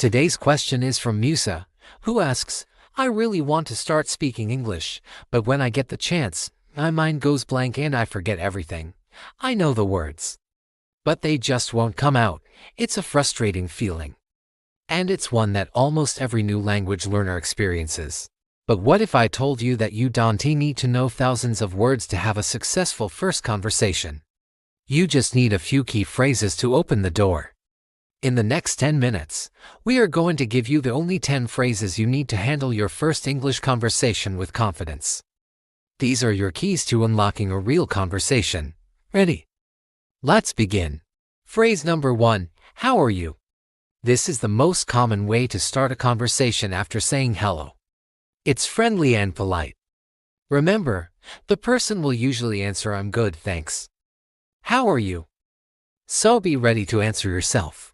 Today's question is from Musa, who asks, I really want to start speaking English, but when I get the chance, my mind goes blank and I forget everything. I know the words, but they just won't come out. It's a frustrating feeling. And it's one that almost every new language learner experiences. But what if I told you that you don't need to know thousands of words to have a successful first conversation? You just need a few key phrases to open the door. In the next 10 minutes, we are going to give you the only 10 phrases you need to handle your first English conversation with confidence. These are your keys to unlocking a real conversation. Ready? Let's begin. Phrase number 1, how are you? This is the most common way to start a conversation after saying hello. It's friendly and polite. Remember, the person will usually answer I'm good, thanks. How are you? So be ready to answer yourself.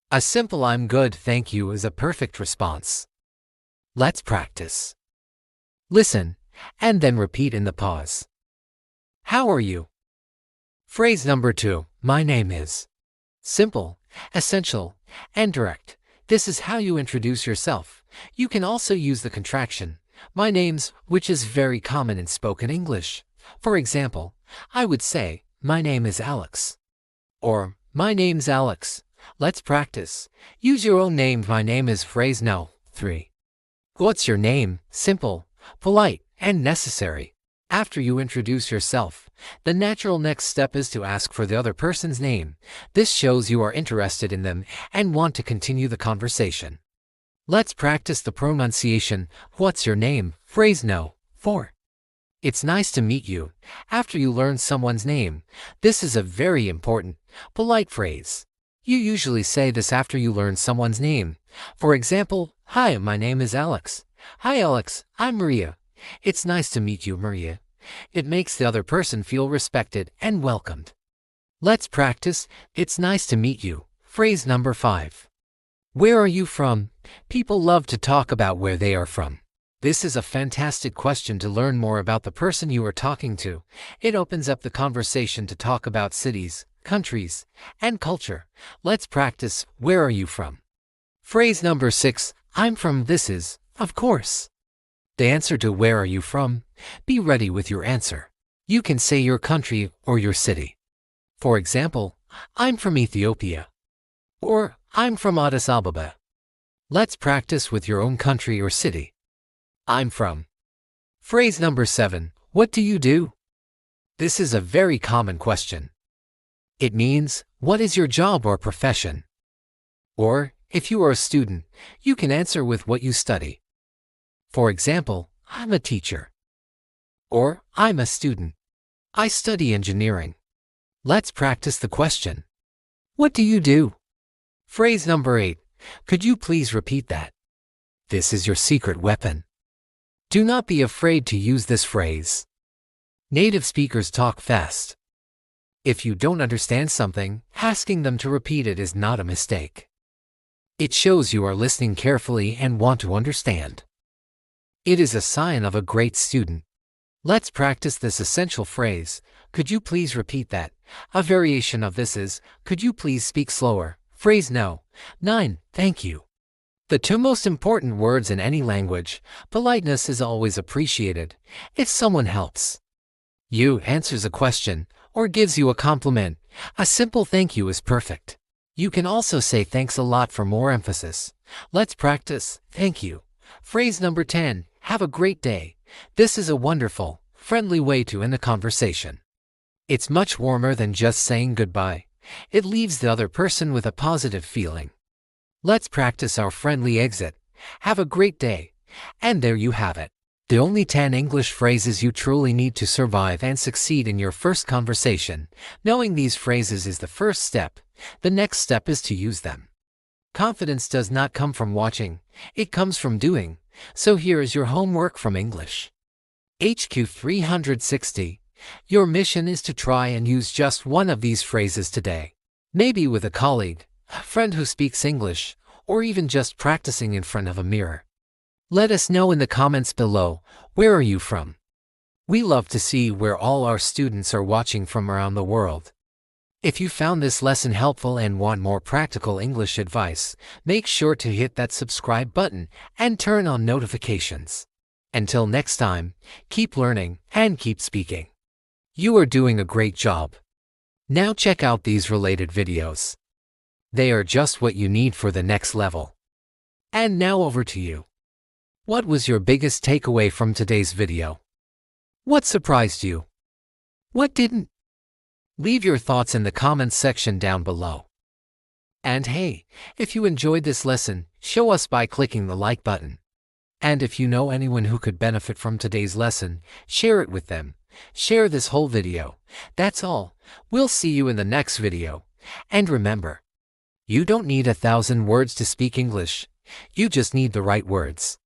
A simple I'm good, thank you is a perfect response. Let's practice. Listen, and then repeat in the pause. How are you? Phrase number 2, my name is. Simple, essential, and direct. This is how you introduce yourself. You can also use the contraction, my name's, which is very common in spoken English. For example, I would say, my name is Alex. Or, my name's Alex. Let's practice. Use your own name. My name is phrase no. 3. What's your name? Simple, polite, and necessary. After you introduce yourself, the natural next step is to ask for the other person's name. This shows you are interested in them and want to continue the conversation. Let's practice the pronunciation. What's your name? Phrase no. 4. It's nice to meet you. After you learn someone's name, this is a very important, polite phrase. You usually say this after you learn someone's name. For example, hi, my name is Alex. Hi Alex, I'm Maria. It's nice to meet you, Maria. It makes the other person feel respected and welcomed. Let's practice, it's nice to meet you. Phrase number 5. Where are you from? People love to talk about where they are from. This is a fantastic question to learn more about the person you are talking to. It opens up the conversation to talk about cities, countries, and culture. Let's practice, where are you from? Phrase number 6, I'm from. This is, of course, the answer to where are you from. Be ready with your answer. You can say your country or your city. For example, I'm from Ethiopia. Or, I'm from Addis Ababa. Let's practice with your own country or city. I'm from. Phrase number 7, what do you do? This is a very common question. It means, what is your job or profession? Or, if you are a student, you can answer with what you study. For example, I'm a teacher. Or, I'm a student. I study engineering. Let's practice the question. What do you do? Phrase number 8, could you please repeat that? This is your secret weapon. Do not be afraid to use this phrase. Native speakers talk fast. If you don't understand something, asking them to repeat it is not a mistake. It shows you are listening carefully and want to understand. It is a sign of a great student. Let's practice this essential phrase. Could you please repeat that? A variation of this is, could you please speak slower? Phrase no. 9. Thank you. The 2 most important words in any language. Politeness is always appreciated. If someone helps you, answers a question, or gives you a compliment, a simple thank you is perfect. You can also say thanks a lot for more emphasis. Let's practice, thank you. Phrase number 10, have a great day. This is a wonderful, friendly way to end a conversation. It's much warmer than just saying goodbye. It leaves the other person with a positive feeling. Let's practice our friendly exit. Have a great day. And there you have it. The only 10 English phrases you truly need to survive and succeed in your first conversation. Knowing these phrases is the first step. The next step is to use them. Confidence does not come from watching. It comes from doing. So here is your homework from English HQ 360. Your mission is to try and use just one of these phrases today. Maybe with a colleague, a friend who speaks English, or even just practicing in front of a mirror. Let us know in the comments below, where are you from? We love to see where all our students are watching from around the world. If you found this lesson helpful and want more practical English advice, make sure to hit that subscribe button and turn on notifications. Until next time, keep learning and keep speaking. You are doing a great job. Now check out these related videos. They are just what you need for the next level. And now over to you. What was your biggest takeaway from today's video? What surprised you? What didn't? Leave your thoughts in the comments section down below. And hey, if you enjoyed this lesson, show us by clicking the like button. And if you know anyone who could benefit from today's lesson, share it with them. Share this whole video. That's all. We'll see you in the next video. And remember, you don't need 1,000 words to speak English. You just need the right words.